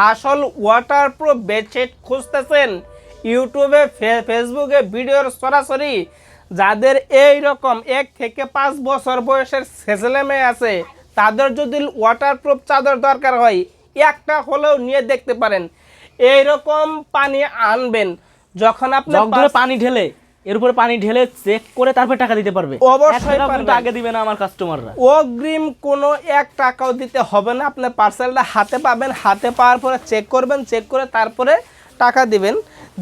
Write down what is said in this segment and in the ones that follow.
আসল waterproof bedsheet খুঁজতেছেন ইউটিউবে ফেসবুকে ভিডিওর সরাসরি যাদের এই রকম 1 থেকে 5 বছর বয়সের ছেলে মেয়ে আছে তাদের যদি ওয়াটারপ্রুফ চাদর দরকার হয় একটা হলেও নিয়ে দেখতে পারেন। এই রকম পানি আনবেন যখন আপনি পানি ঢেলে এর উপরে পানি ঢেলে চেক করে তারপর টাকা দিতে পারবে। অবশ্যই পারবে, আগে দিবে না আমার কাস্টমাররা। অগ্রিম কোনো 1 টাকাও দিতে হবে না। আপনি পার্সেলটা হাতে পাবেন, হাতে পাওয়ার পরে চেক করবেন, চেক করে তারপরে টাকা দিবেন।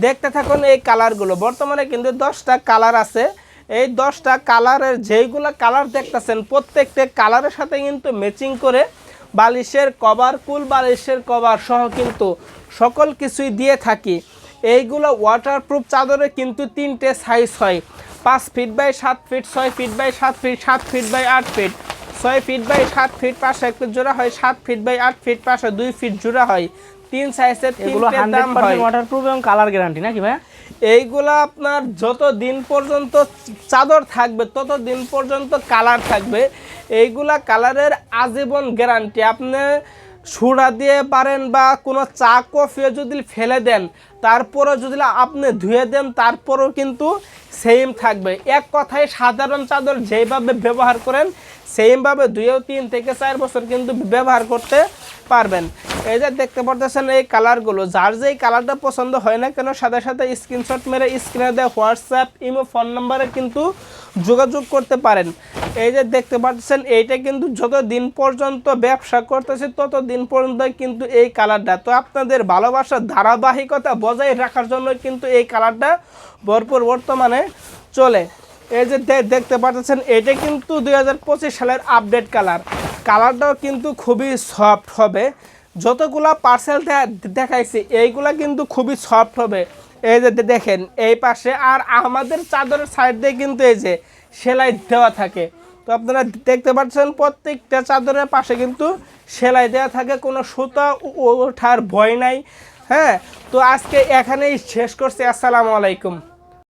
দেখতে থাকুন এই কালারগুলো। বর্তমানে কিন্তু 10টা কালার আছে। এই 10টা কালারের যেইগুলো কালার দেখতেছেন প্রত্যেকটা কালারের সাথে কিন্তু ম্যাচিং করে বালিশের কভার, কুল বালিশের কভার সহ কিন্তু সকল কিছুই দিয়ে থাকি। এইগুলো ওয়াটারপ্রুফ চাদরে কিন্তু 3টে সাইজ হয়, 5 feet by 7 feet, 6 feet by 7 feet, 7 feet by 8 feet, 6 feet by 7 feet পাশে একটা জোড়া হয়, 7 ফিট বাই 8 ফিট পাশে 2 ফিট জোড়া হয়। 3 সাইজের 3টে দাম হয়। ওয়াটারপ্রুফ এবং কালার গ্যারান্টি নাকি ভাই? এইগুলা আপনার যত দিন পর্যন্ত চাদর থাকবে তত দিন পর্যন্ত কালার থাকবে। এইগুলা কালারের আজীবন গ্যারান্টি। আপনি সুরা দিয়ে পারেন বা কোনো চা কফিও যদি ফেলে দেন তারপরও যদি আপনি ধুয়ে দেন তারপরও কিন্তু সেম থাকবে। এক কথায় সাধারণ চাদর যেইভাবে ব্যবহার করেন সেমভাবে 2-3 থেকে 4 বছর কিন্তু ব্যবহার করতে পারবেন। এই যে দেখতে পারতেছেন এই কালারগুলো, যার যেই কালারটা পছন্দ হয় না কেন সাথে সাথে স্ক্রিনশট মেরে স্ক্রিনে দেওয়া হোয়াটসঅ্যাপ ইমো ফোন নাম্বারে কিন্তু যোগাযোগ করতে পারেন। এই যে দেখতে পাচ্ছেন এইটা কিন্তু যত দিন পর্যন্ত ব্যবসা করতেছে তত দিন পর্যন্ত কিন্তু এই কালারটা, তো আপনাদের ভালোবাসার ধারাবাহিকতা বজায় রাখার জন্য কিন্তু এই কালারটা ভরপুর বর্তমানে চলে। এই যে দেখতে পাচ্ছেন এটা কিন্তু 2025 সালের আপডেট কালারটাও কিন্তু খুবই সফট হবে। যতগুলা পার্সেল দেখাইছি এইগুলা কিন্তু খুবই সফট হবে। এই যে দেখেন এই পাশে আর আমাদের চাদরের সাইড দিয়ে কিন্তু এই যে সেলাই দেওয়া থাকে। তো আপনারা দেখতে পাচ্ছেন প্রত্যেকটা চাদরের পাশে কিন্তু সেলাই দেওয়া থাকে, কোনো সুতা ওঠার ভয় নাই। হ্যাঁ, তো আজকে এখানেই শেষ করছি। আসসালামু আলাইকুম।